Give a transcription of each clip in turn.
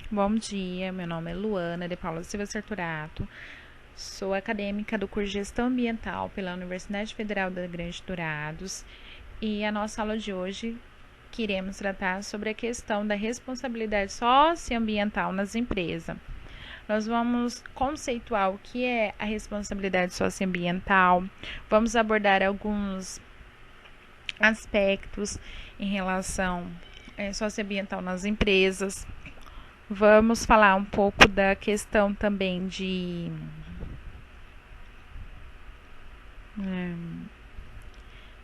Bom dia, meu nome é Luana de Paula Silva Serturato, sou acadêmica do curso de Gestão Ambiental pela Universidade Federal da Grande Dourados e a nossa aula de hoje queremos tratar sobre a questão da responsabilidade socioambiental nas empresas. Nós vamos conceituar o que é a responsabilidade socioambiental, vamos abordar alguns aspectos em relação socioambiental nas empresas. Vamos falar um pouco da questão também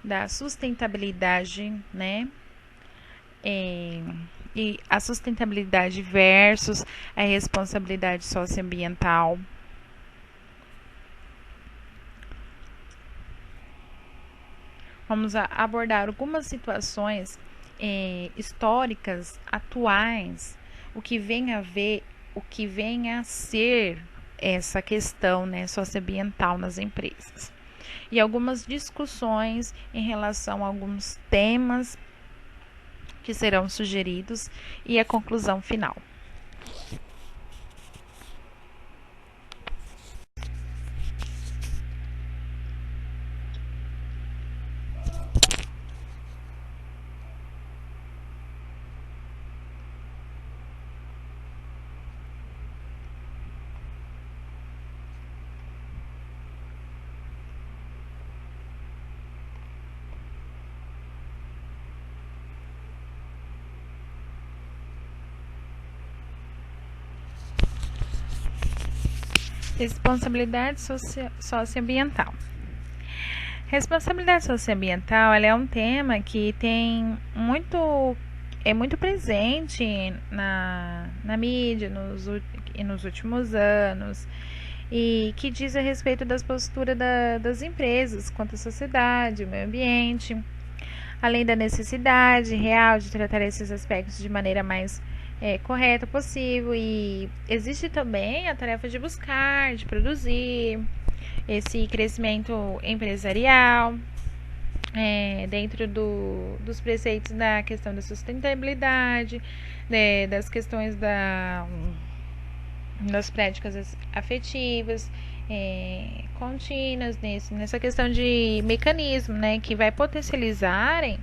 da sustentabilidade, né? E a sustentabilidade versus a responsabilidade socioambiental. Vamos abordar algumas situações históricas, atuais, o que vem a ser essa questão, né, socioambiental nas empresas. E algumas discussões em relação a alguns temas que serão sugeridos e a conclusão final. Responsabilidade socioambiental. Responsabilidade socioambiental é um tema que é muito presente na mídia nos últimos anos e que diz a respeito das posturas das empresas quanto à sociedade, o meio ambiente, além da necessidade real de tratar esses aspectos de maneira mais correta possível, e existe também a tarefa de buscar, de produzir esse crescimento empresarial dentro dos preceitos da questão da sustentabilidade, das questões das práticas afetivas contínuas, nessa questão de mecanismo, né, que vai potencializarem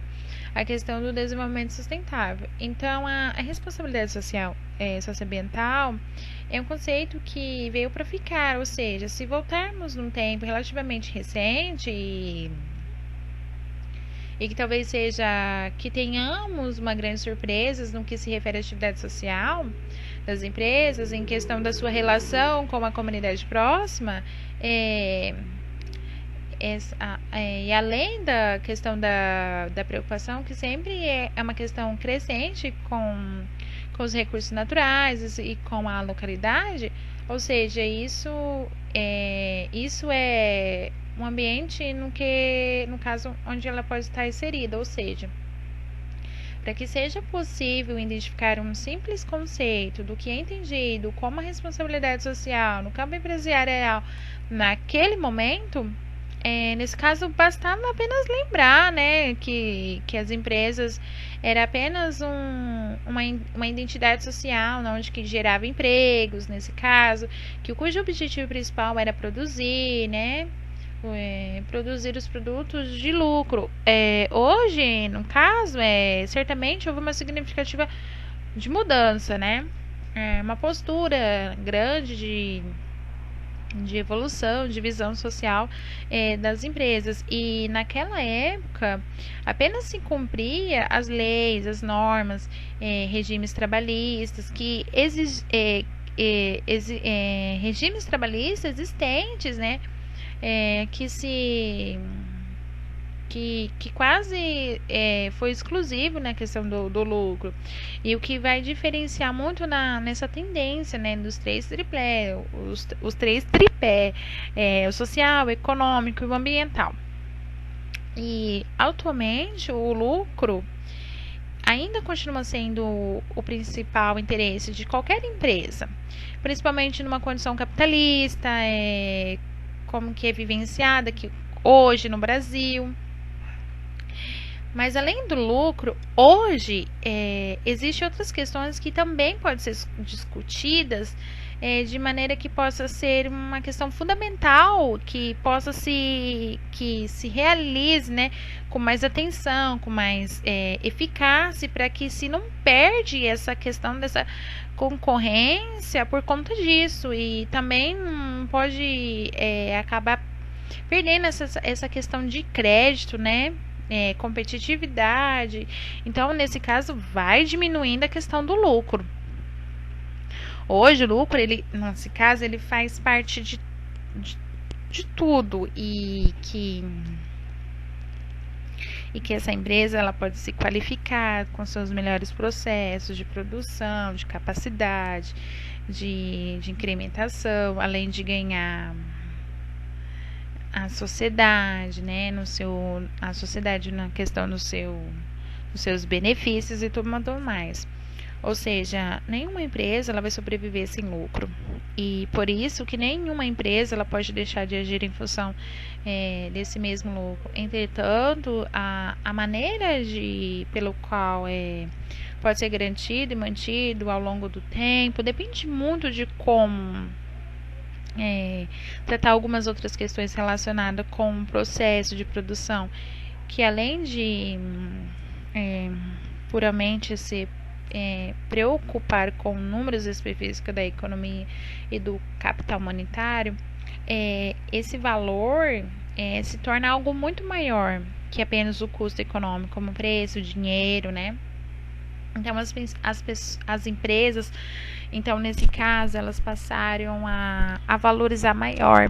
a questão do desenvolvimento sustentável. Então, a responsabilidade socioambiental é um conceito que veio para ficar, ou seja, se voltarmos num tempo relativamente recente e que talvez seja que tenhamos uma grande surpresa no que se refere à atividade social das empresas, em questão da sua relação com a comunidade próxima, e além da questão da preocupação, que sempre é uma questão crescente com os recursos naturais e com a localidade, ou seja, isso é um ambiente no caso onde ela pode estar inserida, ou seja, para que seja possível identificar um simples conceito do que é entendido como a responsabilidade social no campo empresarial naquele momento, nesse caso, bastava apenas lembrar, né, que as empresas era apenas uma identidade social, onde que gerava empregos, nesse caso, cujo objetivo principal era produzir, né, produzir os produtos de lucro. Hoje, no caso, certamente houve uma significativa de mudança, né, uma postura grande de evolução, de visão social das empresas. E naquela época apenas se cumpria as leis, as normas, regimes trabalhistas regimes trabalhistas existentes, né, que quase foi exclusivo na questão do lucro, e o que vai diferenciar muito nessa tendência, né, dos três tripé, os três tripé, o social, o econômico e o ambiental. E atualmente o lucro ainda continua sendo o principal interesse de qualquer empresa, principalmente numa condição capitalista, como que é vivenciada aqui hoje no Brasil. Mas além do lucro, hoje existem outras questões que também podem ser discutidas de maneira que possa ser uma questão fundamental, que se realize, né, com mais atenção, com mais eficácia, para que se não perde essa questão dessa concorrência por conta disso, e também não pode acabar perdendo essa questão de crédito, né? Competitividade. Então, nesse caso, vai diminuindo a questão do lucro. Hoje, o lucro, nesse caso, ele faz parte de tudo e que essa empresa ela pode se qualificar com seus melhores processos de produção, de capacidade, de incrementação, além de ganhar a sociedade, né, a sociedade na questão dos seus benefícios e tudo mais. Ou seja, nenhuma empresa ela vai sobreviver sem lucro. E por isso que nenhuma empresa ela pode deixar de agir em função desse mesmo lucro. Entretanto, a maneira pelo qual pode ser garantido e mantido ao longo do tempo depende muito de como tratar algumas outras questões relacionadas com o processo de produção, que além de puramente se preocupar com números específicos da economia e do capital monetário, esse valor se torna algo muito maior que apenas o custo econômico, como preço, dinheiro, né? Então, as empresas, então, nesse caso, elas passaram a valorizar maior,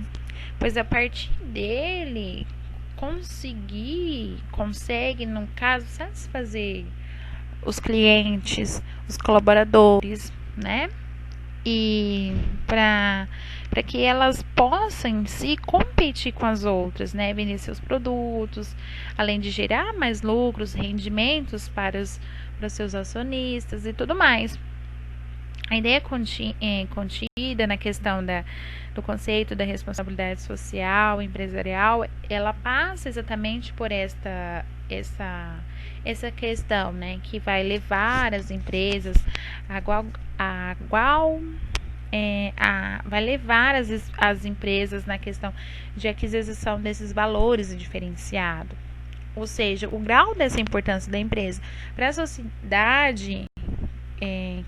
pois a partir dele consegue, no caso, satisfazer os clientes, os colaboradores, né? E para que elas possam em si competir com as outras, né? Vender seus produtos, além de gerar mais lucros, rendimentos para seus acionistas e tudo mais. A ideia contida na questão do conceito da responsabilidade social empresarial, ela passa exatamente por essa questão, né, que vai levar as empresas vai levar as empresas na questão de aquisição desses valores diferenciados. Ou seja, o grau dessa importância da empresa para a sociedade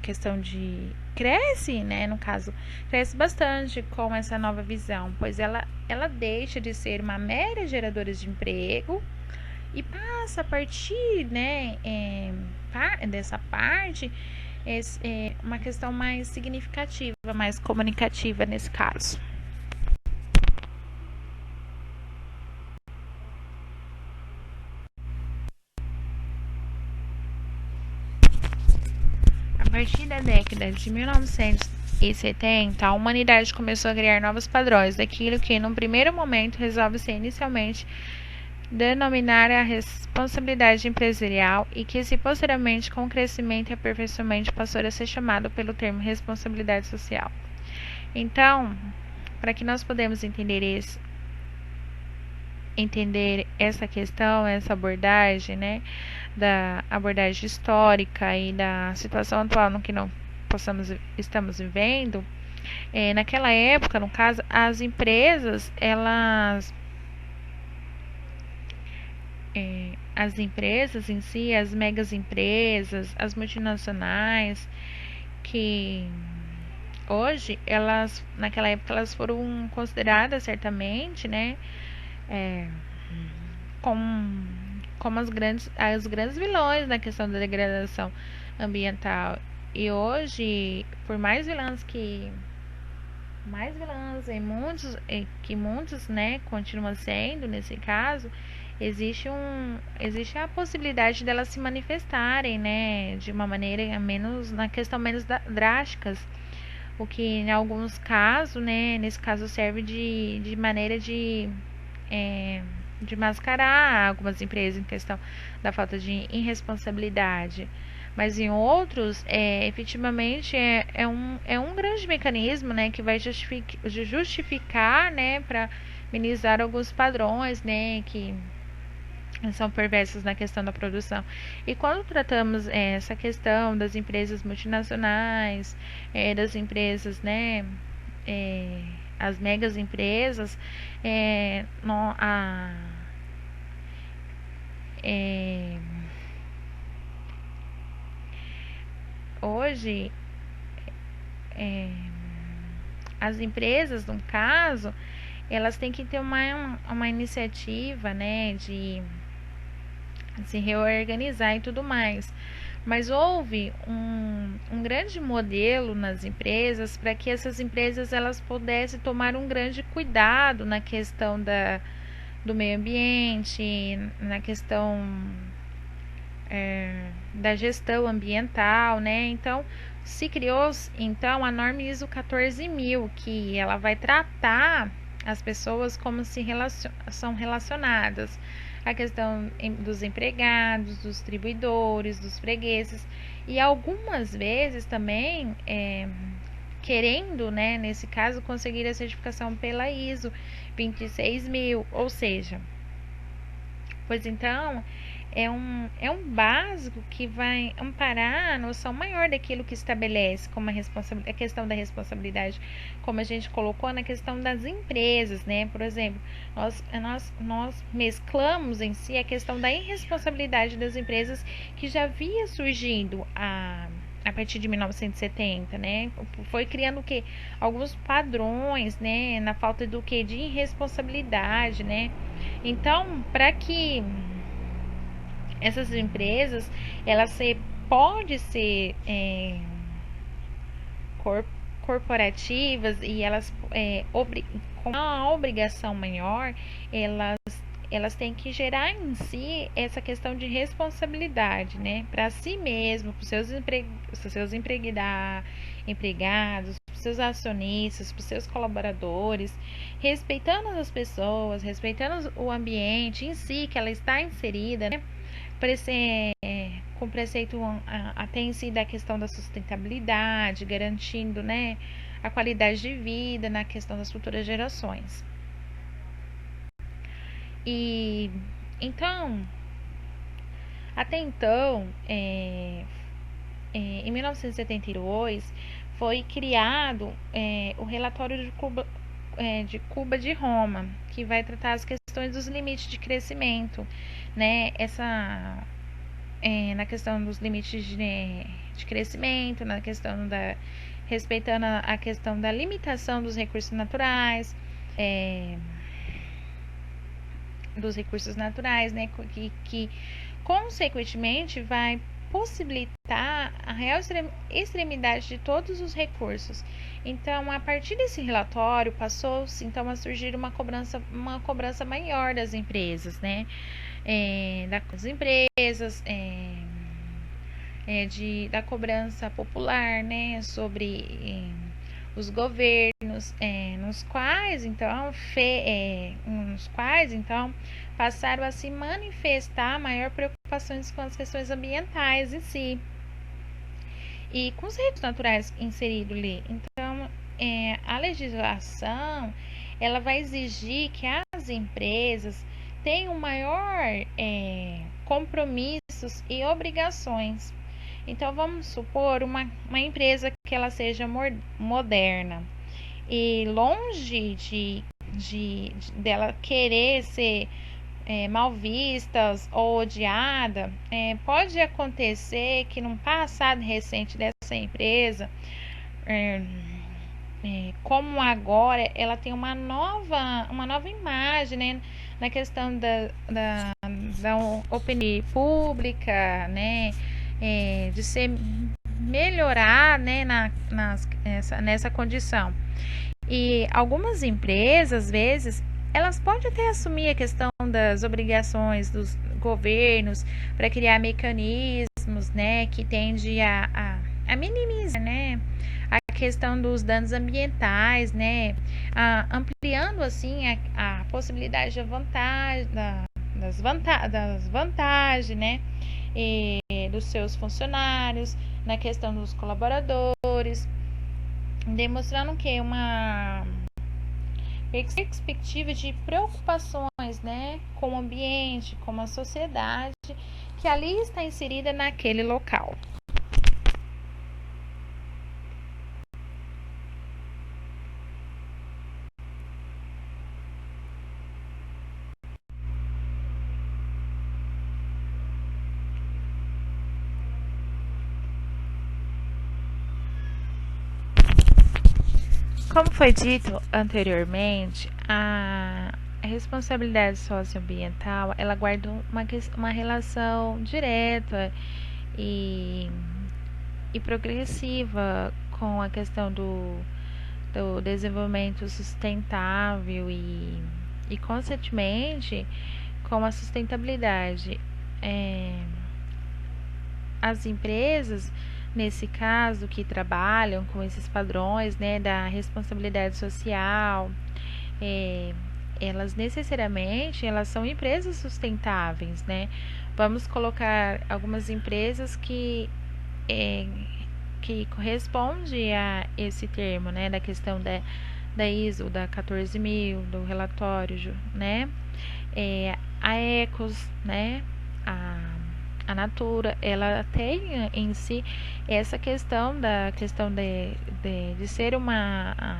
questão de cresce, né, no caso, cresce bastante com essa nova visão, pois ela deixa de ser uma mera geradora de emprego e passa a partir, né, dessa parte uma questão mais significativa, mais comunicativa nesse caso. A partir da década de 1970, a humanidade começou a criar novos padrões daquilo que, num primeiro momento, resolve ser inicialmente denominar a responsabilidade empresarial e que, se posteriormente, com o crescimento e aperfeiçoamento, passou a ser chamado pelo termo responsabilidade social. Então, para que nós podemos entender essa questão, essa abordagem, né, da abordagem histórica e da situação atual no que estamos vivendo, naquela época, no caso, as empresas, as empresas em si, as megas empresas, as multinacionais, que hoje, naquela época, elas foram consideradas certamente, né, como os grandes vilões na questão da degradação ambiental. E hoje, por mais vilãs que muitos, né, continuam sendo nesse caso, existe a possibilidade delas se manifestarem, né, de uma maneira menos drásticas, o que em alguns casos, né, nesse caso serve de maneira de mascarar algumas empresas em questão da falta de irresponsabilidade. Mas em outros, efetivamente, é um grande mecanismo, né, que vai justificar, né, para minimizar alguns padrões, né, que são perversos na questão da produção. E quando tratamos essa questão das empresas multinacionais, das empresas, né, as megas empresas, no, a, hoje as empresas, no caso, elas têm que ter uma iniciativa, né, de se reorganizar e tudo mais. Mas houve um grande modelo nas empresas para que essas empresas elas pudessem tomar um grande cuidado na questão do meio ambiente, na questão da gestão ambiental, né? Então, se criou então a norma ISO 14000, que ela vai tratar as pessoas como são relacionadas, a questão dos empregados, dos distribuidores, dos fregueses, e algumas vezes também querendo, né, nesse caso, conseguir a certificação pela ISO 26000, ou seja, pois então é um básico que vai amparar a noção maior daquilo que estabelece como a questão da responsabilidade, como a gente colocou na questão das empresas, né? Por exemplo, nós mesclamos em si a questão da irresponsabilidade das empresas que já havia surgindo a partir de 1970, né? Foi criando o que? Alguns padrões, né? Na falta do que? De irresponsabilidade, né? Então, para que essas empresas, elas podem ser corporativas e elas com uma obrigação maior, elas têm que gerar em si essa questão de responsabilidade, né, para si mesmo, para os seus empregados, para os seus acionistas, para os seus colaboradores, respeitando as pessoas, respeitando o ambiente em si que ela está inserida, né, com preceito até em si da questão da sustentabilidade, garantindo, né, a qualidade de vida na questão das futuras gerações. E então, até então, em 1972 foi criado o relatório de Cuba de Roma, que vai tratar as questões dos limites de crescimento, né? Na questão dos limites de crescimento, na questão respeitando a questão da limitação dos recursos naturais, né? Que consequentemente vai possibilitar a real extremidade de todos os recursos. Então, a partir desse relatório, passou-se então a surgir uma cobrança maior das empresas, né? Das empresas, da cobrança popular, né? Sobre os governos, nos quais então passaram a se manifestar maior preocupações com as questões ambientais em si e com os recursos naturais inseridos ali. Então, a legislação ela vai exigir que as empresas tenham maior compromissos e obrigações. Então, vamos supor uma empresa que ela seja moderna e longe dela querer ser mal vistas ou odiada, pode acontecer que num passado recente dessa empresa, como agora ela tem uma nova imagem, né, na questão da opinião pública, né, de ser melhorar, né, nessa condição. E algumas empresas, às vezes, elas podem até assumir a questão das obrigações dos governos para criar mecanismos, né, que tende a minimizar, né, a questão dos danos ambientais, né, ampliando assim a possibilidade das vantagens, né, dos seus funcionários, na questão dos colaboradores, demonstrando que uma perspectiva de preocupações relações, né, com o ambiente, com a sociedade que ali está inserida naquele local. Como foi dito anteriormente, a responsabilidade socioambiental ela guarda uma relação direta e, e progressiva com a questão do desenvolvimento sustentável consequentemente, com a sustentabilidade. As empresas, nesse caso, que trabalham com esses padrões, né, da responsabilidade social, é, elas necessariamente elas são empresas sustentáveis, né? Vamos colocar algumas empresas que corresponde a esse termo, né, da questão da ISO, da 14.000, do relatório, né? A Ecos, né? A Natura, ela tem em si essa questão de ser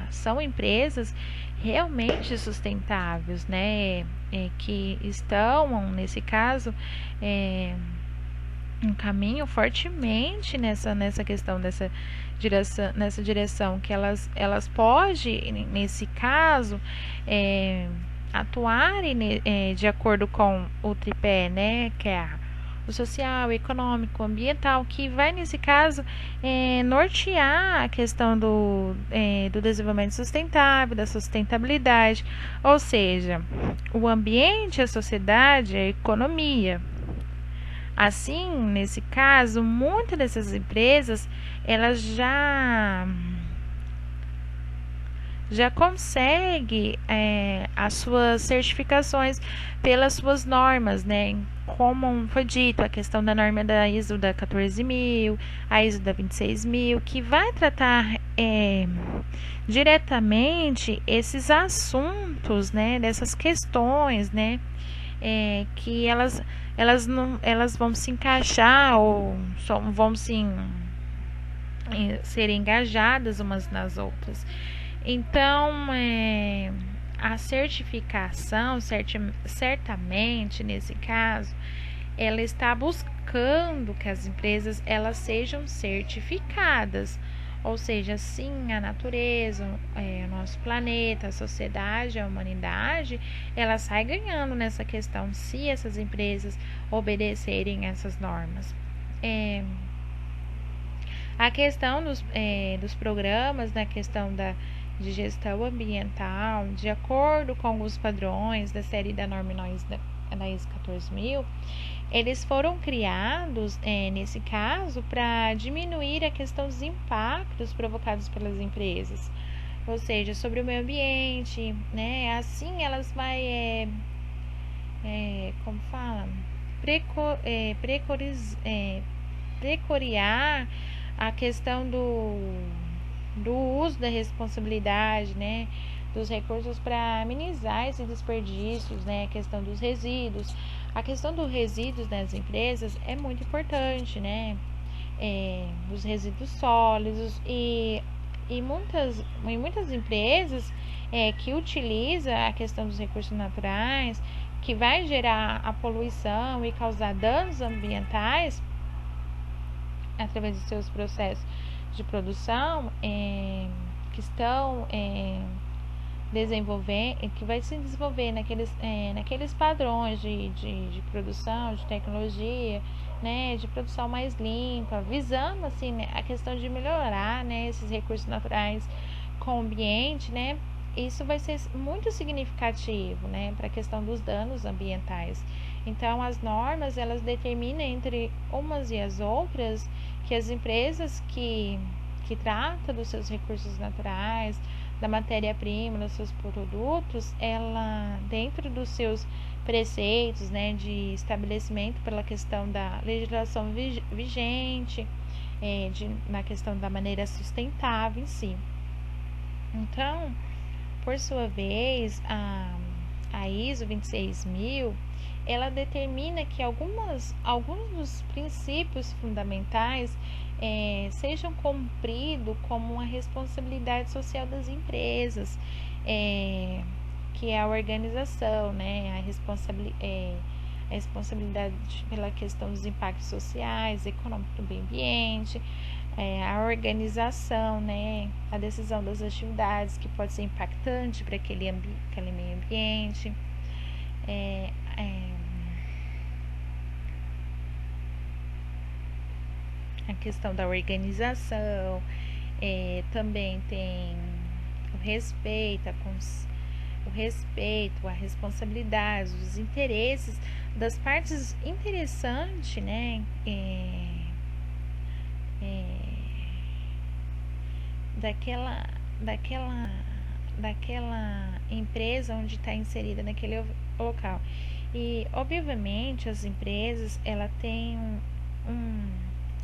são empresas realmente sustentáveis, né? Que estão, nesse caso, um caminho fortemente nessa questão nessa direção que elas podem, nesse caso, atuarem de acordo com o tripé, né, que é o social, econômico, ambiental, que vai, nesse caso, nortear a questão do desenvolvimento sustentável, da sustentabilidade, ou seja, o ambiente, a sociedade, a economia. Assim, nesse caso, muitas dessas empresas elas já consegue as suas certificações pelas suas normas, né? Como foi dito, a questão da norma da ISO da 14.000, a ISO da 26.000, que vai tratar diretamente esses assuntos, né? Dessas questões, né? Que elas vão se encaixar ou vão ser engajadas umas nas outras. Então, a certificação, certamente, nesse caso, ela está buscando que as empresas elas sejam certificadas. Ou seja, sim, a natureza, o nosso planeta, a sociedade, a humanidade, ela sai ganhando nessa questão se essas empresas obedecerem essas normas. A questão dos programas, na questão de gestão ambiental, de acordo com os padrões da série da norma da ISO 14.000, eles foram criados, nesse caso, para diminuir a questão dos impactos provocados pelas empresas, ou seja, sobre o meio ambiente, né? Assim elas vai, como fala, precoriar a questão do uso da responsabilidade, né, dos recursos para amenizar esses desperdícios, né, a questão dos resíduos. A questão dos resíduos das empresas é muito importante, né, os resíduos sólidos e muitas empresas que utilizam a questão dos recursos naturais, que vai gerar a poluição e causar danos ambientais através de seus processos de produção que estão desenvolvendo, que vai se desenvolver naqueles padrões de produção, de tecnologia, né, de produção mais limpa, visando assim, né, a questão de melhorar, né, esses recursos naturais com o ambiente, né, isso vai ser muito significativo, né, para a questão dos danos ambientais. Então, as normas, elas determinam entre umas e as outras que as empresas que tratam dos seus recursos naturais, da matéria-prima, dos seus produtos, ela, dentro dos seus preceitos, né, de estabelecimento pela questão da legislação vigente, na questão da maneira sustentável em si. Então, por sua vez, a ISO 26000, ela determina que alguns dos princípios fundamentais sejam cumpridos como uma responsabilidade social das empresas, que é a organização, né, a responsabilidade pela questão dos impactos sociais, econômicos do meio ambiente, a organização, né, a decisão das atividades que pode ser impactante para aquele meio ambiente, a questão da organização, também tem o respeito, a responsabilidade, os interesses das partes interessantes, né? Daquela empresa onde está inserida naquele local. E obviamente as empresas ela têm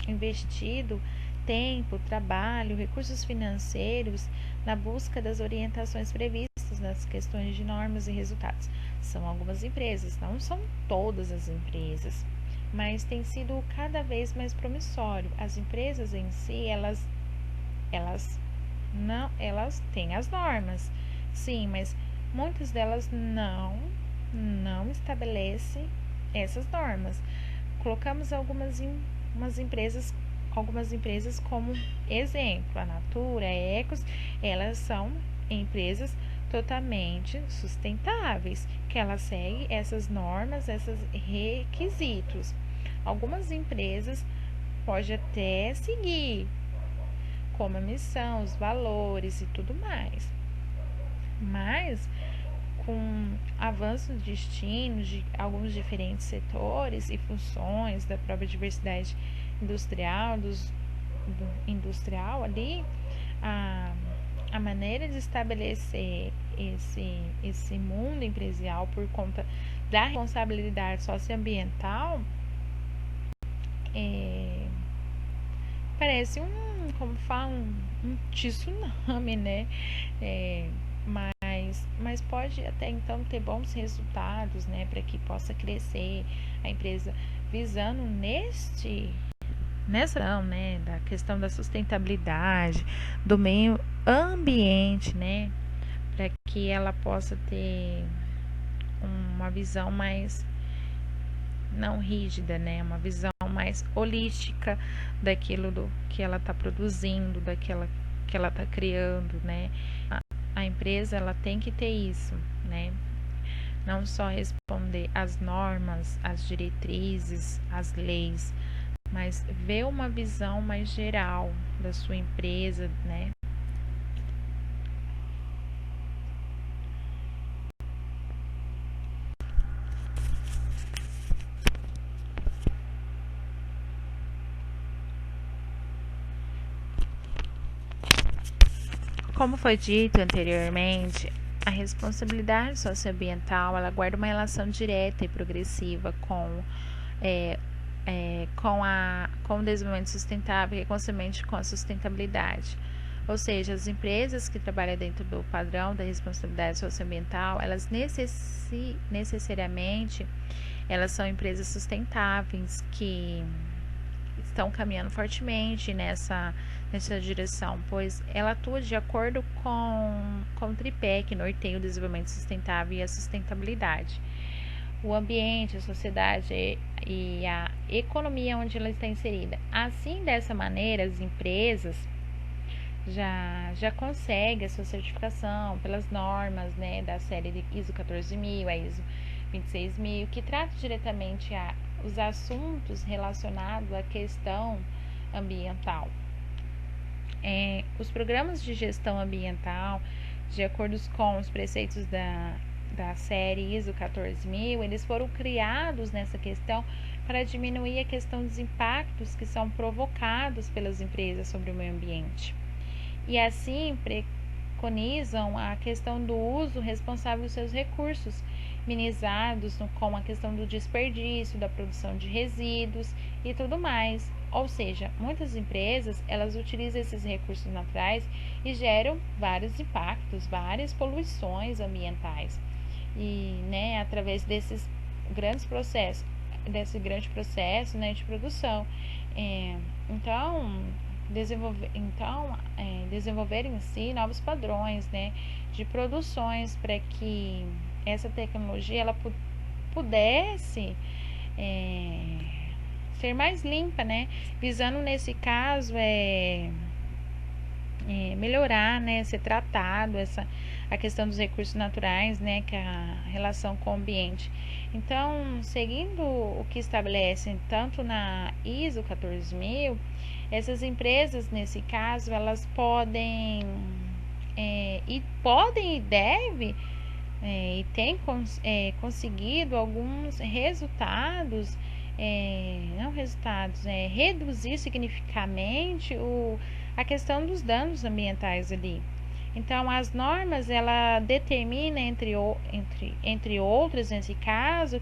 investido tempo, trabalho, recursos financeiros na busca das orientações previstas nas questões de normas e resultados. São algumas empresas, não são todas as empresas, mas tem sido cada vez mais promissório. As empresas em si, elas têm as normas, sim, mas muitas delas não estabelecem essas normas. Colocamos algumas empresas como exemplo, a Natura, a Ecos, elas são empresas totalmente sustentáveis, que elas seguem essas normas, esses requisitos. Algumas empresas podem até seguir, como a missão, os valores e tudo mais, mas com avanços distintos de alguns diferentes setores e funções da própria diversidade industrial ali, a maneira de estabelecer esse mundo empresarial por conta da responsabilidade socioambiental parece um tsunami, né? Mas pode até então ter bons resultados, né, para que possa crescer a empresa visando nessa né, da questão da sustentabilidade, do meio ambiente, né, para que ela possa ter uma visão mais não rígida, né, uma visão mais holística daquilo que ela está produzindo, daquela que ela está criando, né. A empresa ela tem que ter isso, né? Não só responder às normas, às diretrizes, às leis, mas ver uma visão mais geral da sua empresa, né? Como foi dito anteriormente, a responsabilidade socioambiental ela guarda uma relação direta e progressiva com o desenvolvimento sustentável e, consequentemente, com a sustentabilidade. Ou seja, as empresas que trabalham dentro do padrão da responsabilidade socioambiental, elas necessariamente elas são empresas sustentáveis que estão caminhando fortemente nessa direção, pois ela atua de acordo com o tripé que norteia o desenvolvimento sustentável e a sustentabilidade. O ambiente, a sociedade e a economia onde ela está inserida. Assim, dessa maneira, as empresas já conseguem a sua certificação pelas normas, né, da série de ISO 14000, a ISO 26000, que trata diretamente os assuntos relacionados à questão ambiental. Os programas de gestão ambiental, de acordo com os preceitos da série ISO 14000, eles foram criados nessa questão para diminuir a questão dos impactos que são provocados pelas empresas sobre o meio ambiente. E assim preconizam a questão do uso responsável dos seus recursos, minimizados com a questão do desperdício, da produção de resíduos e tudo mais. Ou seja, muitas empresas elas utilizam esses recursos naturais e geram vários impactos, várias poluições ambientais. e, né, através desses desse grande processo, né, de produção. Então, desenvolver em si novos padrões, né, de produções para que essa tecnologia ela pudesse ser mais limpa, né, visando nesse caso melhorar, né, ser tratado a questão dos recursos naturais, né, que é a relação com o ambiente. Então, seguindo o que estabelece tanto na ISO 14000, essas empresas, nesse caso, elas podem e devem e tem conseguido alguns resultados, não resultados, reduzir significativamente a questão dos danos ambientais ali. Então, as normas, ela determina, entre outras, nesse caso,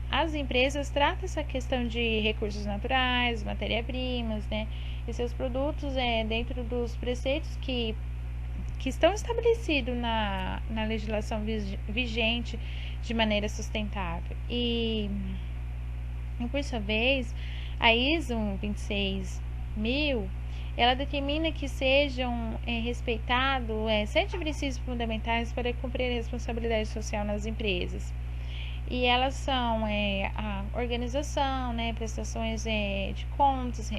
as empresas tratam essa questão de recursos naturais, matéria-primas, né, e seus produtos dentro dos preceitos que estão estabelecidos na legislação vigente de maneira sustentável. E por sua vez, a ISO 26000 ela determina que sejam respeitados 7 princípios fundamentais para cumprir a responsabilidade social nas empresas. E elas são a organização, né, prestações de contas,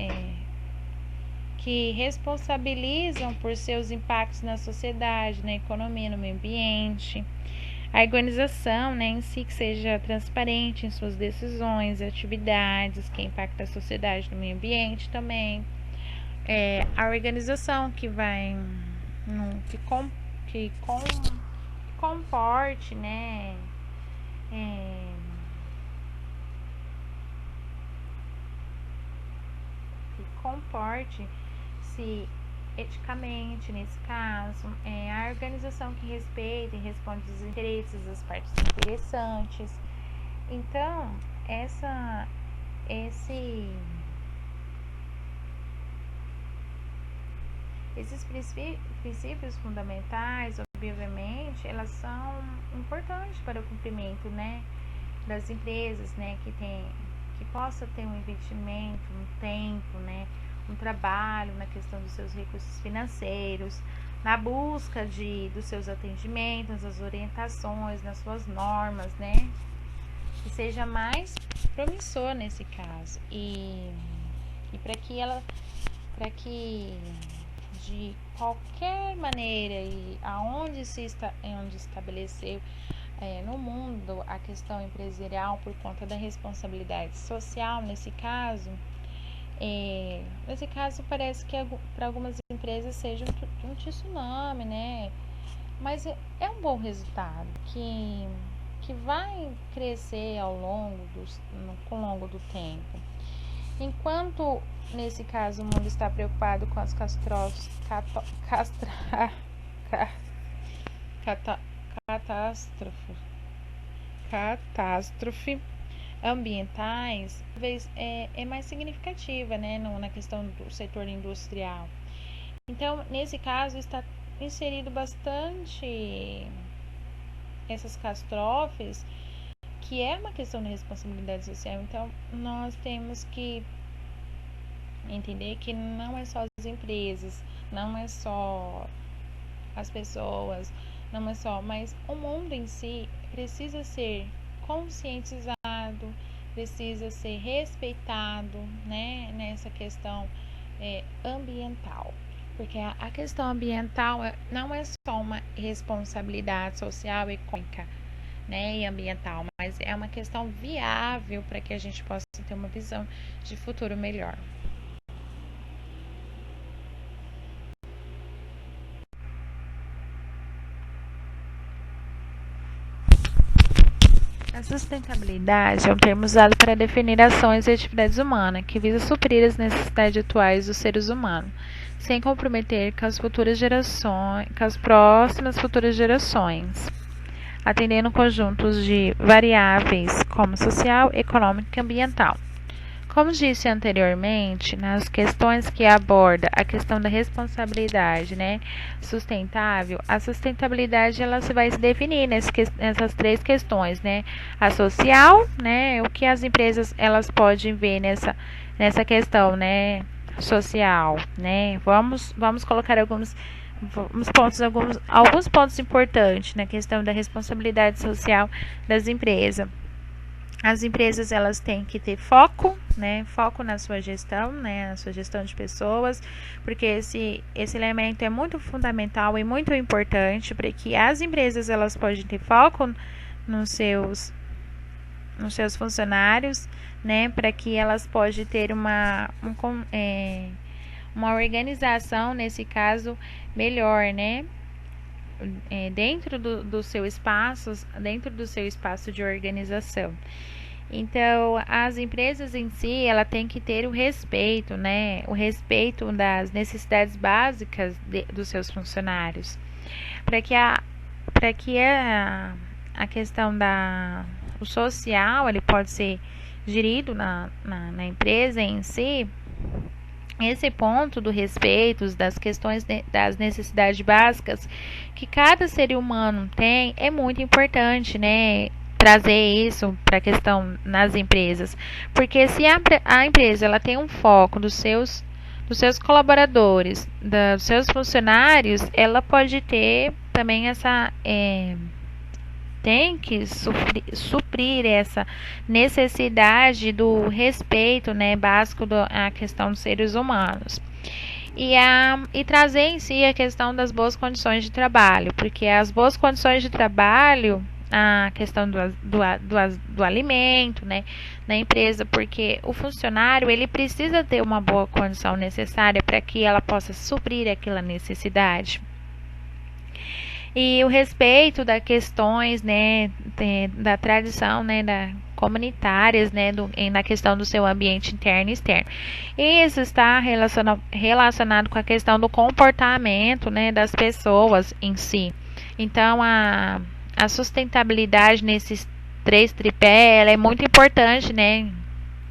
que responsabilizam por seus impactos na sociedade, na economia, no meio ambiente. A organização, né, em si, que seja transparente em suas decisões, atividades que impactam a sociedade, no meio ambiente também. A organização que vai que comporte, né, que comporte-se eticamente, nesse caso, a organização que respeita e responde aos interesses das partes interessantes. Então, esses princípios fundamentais, obviamente, elas são importantes para o cumprimento, né, das empresas, né, que possa ter um investimento, um tempo, né, um trabalho na questão dos seus recursos financeiros, na busca dos seus atendimentos, das orientações, nas suas normas, né, que seja mais promissor nesse caso. E para que de qualquer maneira e onde estabeleceu no mundo a questão empresarial por conta da responsabilidade social, nesse caso parece que para algumas empresas seja um tsunami, né? Mas é um bom resultado que vai crescer ao longo do tempo. Enquanto, nesse caso, o mundo está preocupado com as catástrofe ambientais, talvez é mais significativa, né, na questão do setor industrial. Então, nesse caso, está inserido bastante essas catástrofes, que é uma questão de responsabilidade social. Então, nós temos que entender que não é só as empresas, não é só as pessoas, não é só, mas o mundo em si precisa ser conscientizado, precisa ser respeitado, né, nessa questão ambiental. Porque a questão ambiental não é só uma responsabilidade social, econômica, né, e ambiental, mas é uma questão viável para que a gente possa ter uma visão de futuro melhor. A sustentabilidade é um termo usado para definir ações e atividades humanas que visam suprir as necessidades atuais dos seres humanos, sem comprometer com as próximas futuras gerações, atendendo conjuntos de variáveis como social, econômica e ambiental, Como disse anteriormente, nas questões que aborda a questão da responsabilidade, né, sustentável, a sustentabilidade ela vai se definir nessas três questões, né, a social, né, o que as empresas elas podem ver nessa questão, né, social, né. Vamos colocar alguns pontos importantes na questão da responsabilidade social das empresas. As empresas elas têm que ter foco, né? Foco na sua gestão, né? Na sua gestão de pessoas, porque esse elemento é muito fundamental e muito importante para que as empresas elas possam ter foco nos seus funcionários, né? Para que elas possam ter uma organização nesse caso melhor, né? Dentro do seu espaço de organização. Então, as empresas em si, ela tem que ter o respeito, né? O respeito das necessidades básicas dos seus funcionários, para que a questão o social, ele pode ser gerido na empresa em si. Esse ponto do respeito, das questões das necessidades básicas que cada ser humano tem é muito importante, né? Trazer isso para a questão nas empresas, porque se a empresa ela tem um foco dos seus colaboradores, dos seus funcionários, ela pode ter também tem que suprir essa necessidade do respeito, né, básico à questão dos seres humanos. E trazer em si a questão das boas condições de trabalho, porque as boas condições de trabalho, a questão do alimento, né, na empresa, porque o funcionário ele precisa ter uma boa condição necessária para que ela possa suprir aquela necessidade. E o respeito das questões, né, da tradição, né, comunitárias, né, na questão do seu ambiente interno e externo. Isso está relacionado com a questão do comportamento, né, das pessoas em si. Então, a sustentabilidade nesses três tripés, ela é muito importante, né,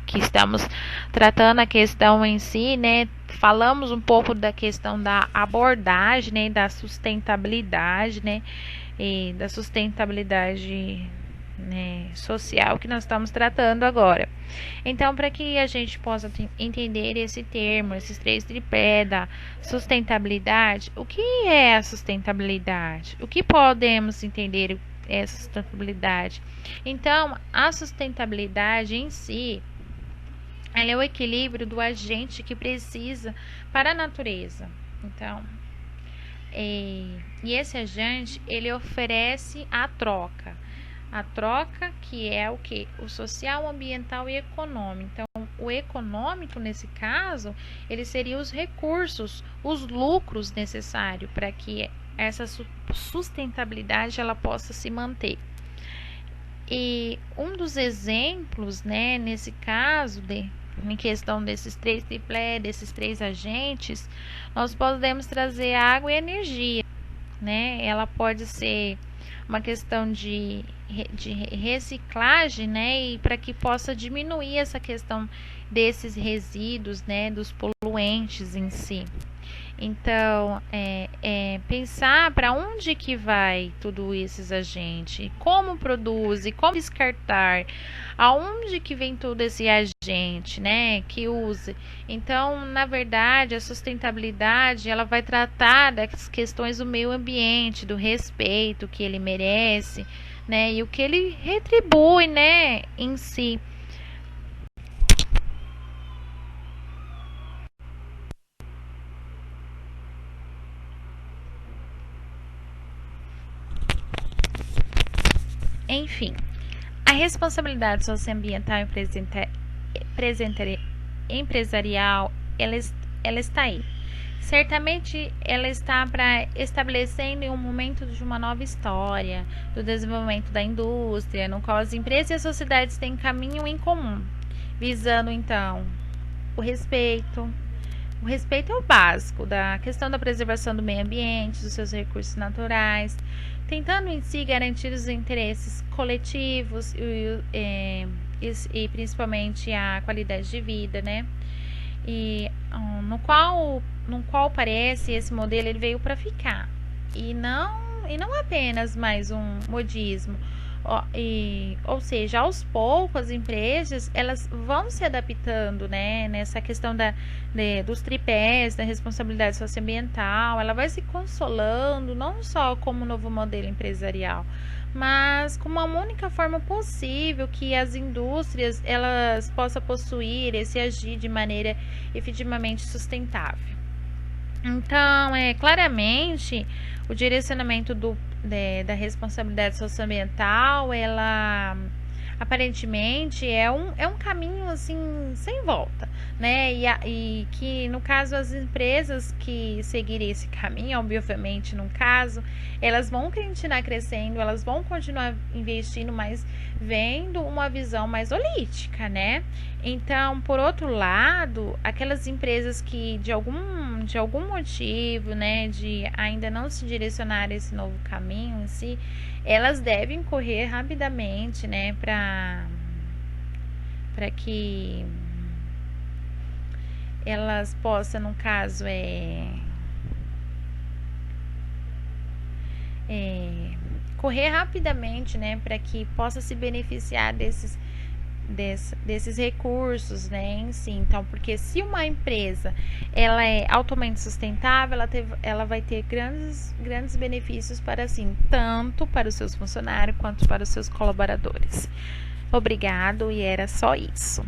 que estamos tratando a questão em si, né? Falamos um pouco da questão da abordagem, né, da sustentabilidade, né, e da sustentabilidade, né, social que nós estamos tratando agora. Então, para que a gente possa entender esse termo, esses três tripés da sustentabilidade, o que é a sustentabilidade? O que podemos entender essa sustentabilidade? Então, a sustentabilidade em si, ela é o equilíbrio do agente que precisa para a natureza. Então, e esse agente, ele oferece a troca. A troca que é o que? O social, ambiental e econômico. Então, o econômico, nesse caso, ele seria os recursos, os lucros necessários para que essa sustentabilidade ela possa se manter. E um dos exemplos, né, nesse caso, em questão desses três triplés, desses três agentes, nós podemos trazer água e energia, né? Ela pode ser uma questão de reciclagem, né? E para que possa diminuir essa questão desses resíduos, né? Dos poluentes em si. Então, pensar para onde que vai tudo esses agentes, como produz, como descartar, aonde que vem todo esse agente, né, que use. Então, na verdade, a sustentabilidade, ela vai tratar das questões do meio ambiente, do respeito que ele merece, né, e o que ele retribui, né, em si. Enfim, a responsabilidade socioambiental empresarial, ela está aí. Certamente, ela está para estabelecendo um momento de uma nova história, do desenvolvimento da indústria, no qual as empresas e as sociedades têm caminho em comum, visando, então, o respeito. O respeito é o básico da questão da preservação do meio ambiente, dos seus recursos naturais, tentando em si garantir os interesses coletivos e principalmente a qualidade de vida, né? E no qual parece esse modelo ele veio para ficar e não apenas mais um modismo. Ou seja, aos poucos as empresas elas vão se adaptando, né, nessa questão dos tripés, da responsabilidade socioambiental, ela vai se consolando não só como novo modelo empresarial, mas como uma única forma possível que as indústrias elas possam possuir e se agir de maneira efetivamente sustentável. Então, claramente, o direcionamento da responsabilidade socioambiental, ela aparentemente é um caminho assim sem volta, né? E que no caso as empresas que seguirem esse caminho, obviamente, no caso, elas vão continuar crescendo, elas vão continuar investindo, mas vendo uma visão mais holística, né? Então, por outro lado, aquelas empresas que de algum motivo, né, de ainda não se direcionar a esse novo caminho em si, elas devem correr rapidamente, né, para que elas possam, no caso, correr rapidamente, né, para que possa se beneficiar desses recursos, né, em si. Então, porque se uma empresa ela é altamente sustentável, ela vai ter grandes benefícios para assim, tanto para os seus funcionários quanto para os seus colaboradores. Obrigado e era só isso.